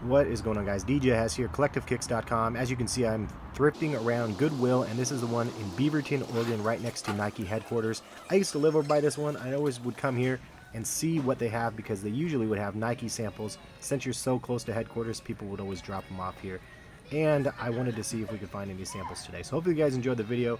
What is going on, guys? DJ Hess here, CollectiveKicks.com. As you can see, I'm thrifting around Goodwill, and this is the one in Beaverton, Oregon, right next to Nike headquarters. I used to live over by this one. I always would come here and see what they have because they usually would have Nike samples. Since you're so close to headquarters, people would always drop them off here. And I wanted to see if we could find any samples today. So hopefully you guys enjoyed the video,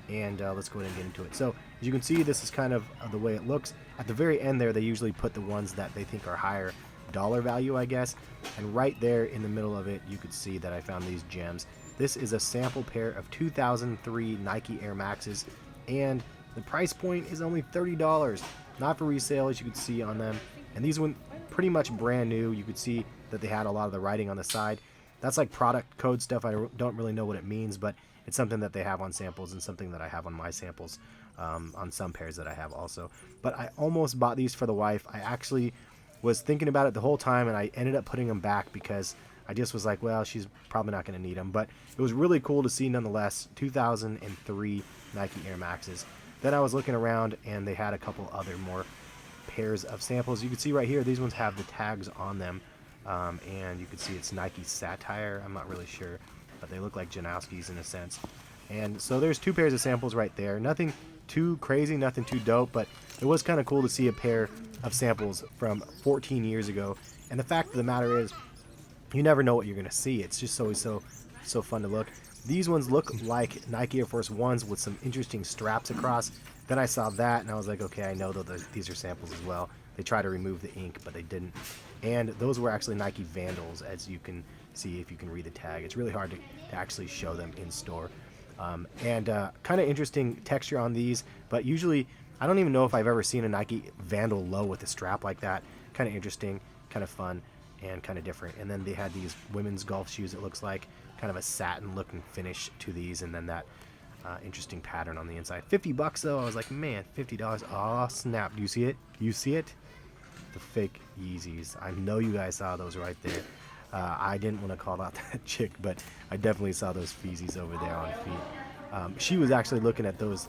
and let's go ahead and get into it. So as you can see, this is kind of the way it looks. At the very end there, they usually put the ones that they think are higher dollar value, I guess, and right there in the middle of it you could see that I found these gems. This is a sample pair of 2003 Nike Air Maxes, and the price point is only $30, not for resale, as you can see on them. And these were pretty much brand new. You could see that they had a lot of the writing on the side. That's like product code stuff. I don't really know what it means, but it's something that they have on samples and something that I have on my samples, on some pairs that I have also. But I almost bought these for the wife. I actually was thinking about it the whole time, and I ended up putting them back because I just was like, well, she's probably not going to need them. But it was really cool to see nonetheless. 2003 Nike Air Maxes. Then I was looking around, and they had a couple other more pairs of samples. You can see right here, these ones have the tags on them, and you can see it's Nike Satire. I'm not really sure, but they look like Janowski's in a sense. And so there's two pairs of samples right there. Nothing too crazy, nothing too dope, but it was kind of cool to see a pair of samples from 14 years ago. And the fact of the matter is, you never know what you're going to see. It's just always so fun to look. These ones look like Nike Air Force Ones with some interesting straps across. Then I saw that, and I was like, okay, I know that these are samples as well. They try to remove the ink, but they didn't. And those were actually Nike Vandals, as you can see if you can read the tag. It's really hard to actually show them in store. And kind of interesting texture on these, but usually I don't even know if I've ever seen a Nike Vandal low with a strap like that. Kind of interesting, kind of fun, and kind of different. And then they had these women's golf shoes, it looks like, kind of a satin looking finish to these, and then that interesting pattern on the inside. $50 though. I was like, man, $50. Oh snap, do you see it? You see it? The fake Yeezys. I know you guys saw those right there. I didn't want to call out that chick, but I definitely saw those Feezies over there on feet. She was actually looking at those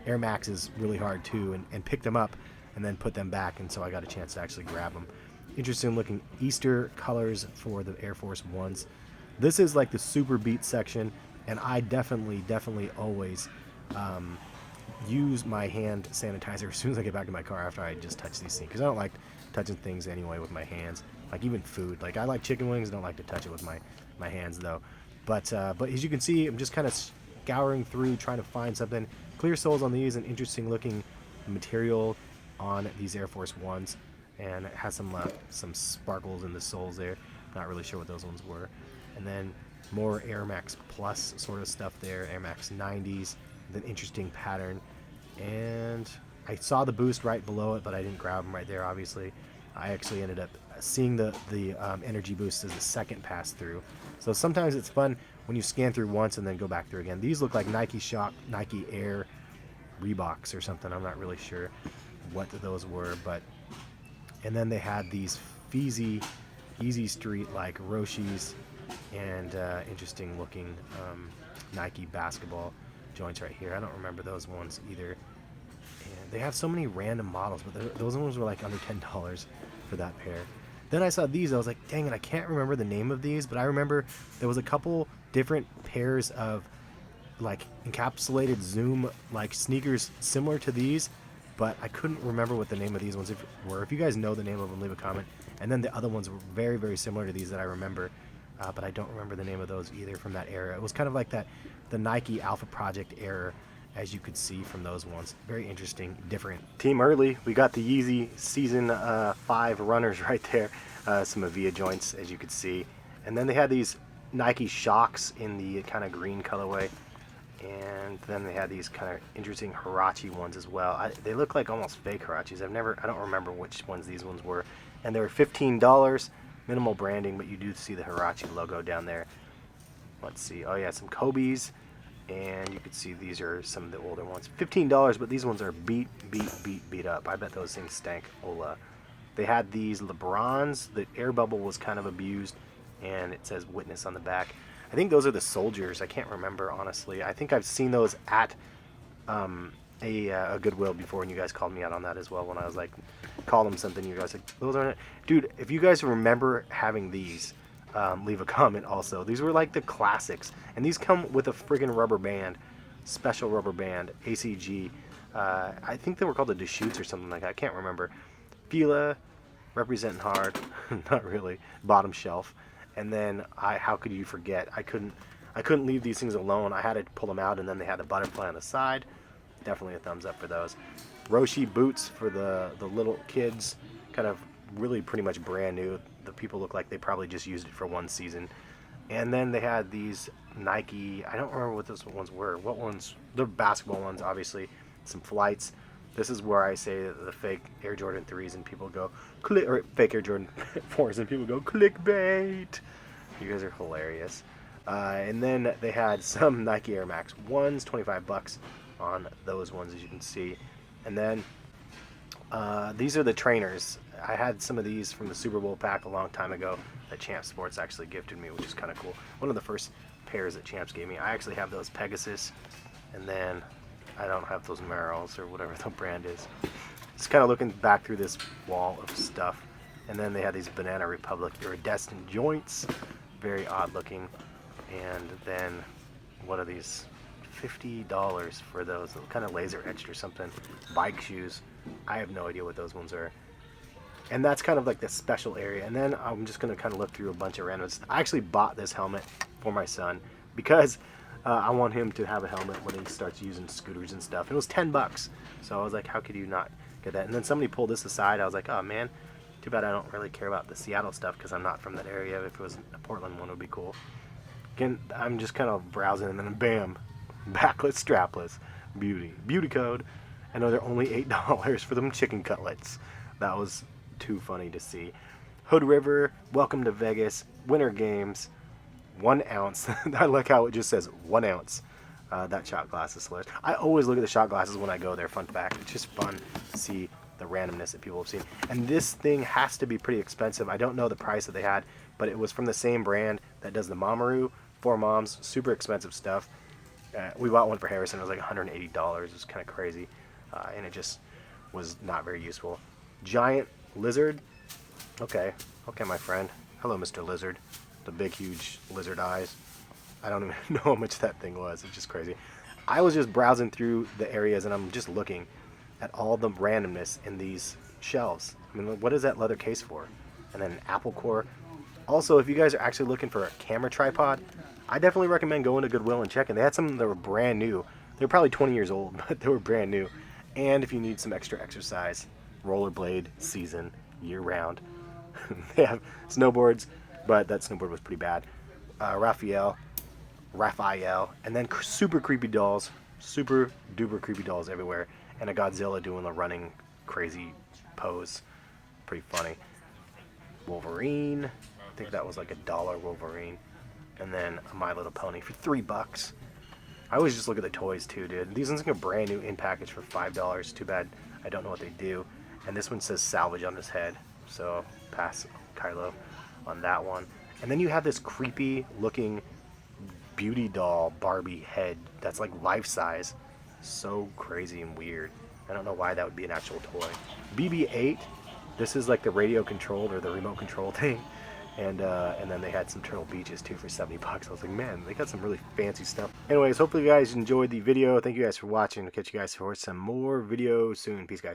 Air Maxes really hard too, and picked them up and then put them back, and so I got a chance to actually grab them. Interesting looking Easter colors for the Air Force Ones. This is like the super beat section, and I definitely always use my hand sanitizer as soon as I get back to my car after I just touch these things, because I don't like touching things anyway with my hands. Like even food, like I like chicken wings, I don't like to touch it with my hands though. But as you can see, I'm just kind of scouring through trying to find something. Clear soles on these, an interesting looking material on these Air Force Ones, and it has some sparkles in the soles there. Not really sure what those ones were. And then more Air Max Plus sort of stuff there, Air Max 90s, with an interesting pattern. And I saw the Boost right below it, but I didn't grab them right there, obviously. I actually ended up seeing the Energy Boost as a second pass through. So sometimes it's fun when you scan through once and then go back through again. These look like Nike Shock, Nike Air Reeboks or something. I'm not really sure what those were, but and then they had these Feezy Easy Street like Roshis, and interesting looking Nike basketball joints right here. I don't remember those ones either. And they have so many random models, but those ones were like under $10 for that pair. Then I saw these, I was like, dang it, I can't remember the name of these, but I remember there was a couple different pairs of like encapsulated Zoom like sneakers similar to these, but I couldn't remember what the name of these ones were. If you guys know the name of them, leave a comment. And then the other ones were very similar to these that I remember, but I don't remember the name of those either from that era. It was kind of like the Nike Alpha Project era, as you could see from those ones. Very interesting, different. Team Early, we got the Yeezy Season 5 runners right there. Some Avia joints, as you could see. And then they had these Nike Shocks in the kind of green colorway. And then they had these kind of interesting Huarache ones as well. They look like almost fake Huaraches. I don't remember which ones these ones were. And they were $15, minimal branding, but you do see the Huarache logo down there. Let's see. Oh yeah, some Kobe's. And you can see these are some of the older ones. $15, but these ones are beat up. I bet those things stank. They had these LeBrons. The air bubble was kind of abused, and it says Witness on the back. I think those are the Soldiers. I can't remember, honestly. I think I've seen those at a Goodwill before, and you guys called me out on that as well when I was like, call them something. You guys like, those aren't it. Dude, if you guys remember having these, leave a comment also. These were like the classics, and these come with a friggin' rubber band, special rubber band, ACG. I think they were called the Deschutes or something like that. I can't remember. Fila, representing hard, not really. Bottom shelf, and then how could you forget? I couldn't leave these things alone. I had to pull them out, and then they had the butterfly on the side. Definitely a thumbs up for those. Roshi boots for the little kids, kind of really pretty much brand new. The people look like they probably just used it for one season. And then they had these Nike, I don't remember what those ones were. What ones? They're basketball ones, obviously. Some flights. This is where I say the fake Air Jordan 3s and people go, click, or fake Air Jordan 4s and people go, clickbait. You guys are hilarious. And then they had some Nike Air Max 1s, 25 bucks on those ones, as you can see. And then these are the trainers. I had some of these from the Super Bowl pack a long time ago that Champs Sports actually gifted me, which is kind of cool. One of the first pairs that Champs gave me. I actually have those Pegasus, and then I don't have those Merrells or whatever the brand is. Just kind of looking back through this wall of stuff. And then they had these Banana Republic iridescent joints, very odd looking. And then what are these? $50 for those, kind of laser etched or something. Bike shoes. I have no idea what those ones are. And that's kind of like the special area. And then I'm just going to kind of look through a bunch of randoms. I actually bought this helmet for my son because I want him to have a helmet when he starts using scooters and stuff. It was 10 bucks. So I was like, how could you not get that? And then somebody pulled this aside. I was like, oh man, too bad I don't really care about the Seattle stuff because I'm not from that area. If it was a Portland one, it would be cool. Again, I'm just kind of browsing, and then bam, backless, strapless, beauty code. I know they're only $8 for them chicken cutlets. That was too funny to see. Hood River, welcome to Vegas, Winter Games, 1 ounce. I like how it just says 1 ounce. That shot glass is hilarious. I always look at the shot glasses when I go there. Fun fact. It's just fun to see the randomness that people have seen. And this thing has to be pretty expensive. I don't know the price that they had, but it was from the same brand that does the Mamoru. 4 Moms, super expensive stuff. We bought one for Harrison. It was like $180. It was kind of crazy. And it just was not very useful. Giant lizard. Okay, my friend. Hello, Mr. Lizard. The big, huge lizard eyes. I don't even know how much that thing was. It's just crazy. I was just browsing through the areas, and I'm just looking at all the randomness in these shelves. I mean, what is that leather case for? And then an Apple Core. Also, if you guys are actually looking for a camera tripod, I definitely recommend going to Goodwill and checking. They had some that were brand new. They were probably 20 years old, but they were brand new. And if you need some extra exercise, rollerblade season, year-round. They have snowboards, but that snowboard was pretty bad. Raphael, and then super creepy dolls, super duper creepy dolls everywhere, and a Godzilla doing a running crazy pose. Pretty funny. Wolverine, I think that was like $1 Wolverine, and then a My Little Pony for $3. I always just look at the toys too, dude. These ones are brand new in package for $5. Too bad I don't know what they do. And this one says salvage on his head, so pass Kylo on that one. And then you have this creepy looking beauty doll Barbie head that's like life size. So crazy and weird. I don't know why that would be an actual toy. BB-8. This is like the radio controlled or the remote control thing. And then they had some Turtle Beaches too for $70. I was like, man, they got some really fancy stuff. Anyways, hopefully you guys enjoyed the video. Thank you guys for watching. I'll catch you guys for some more videos soon. Peace, guys.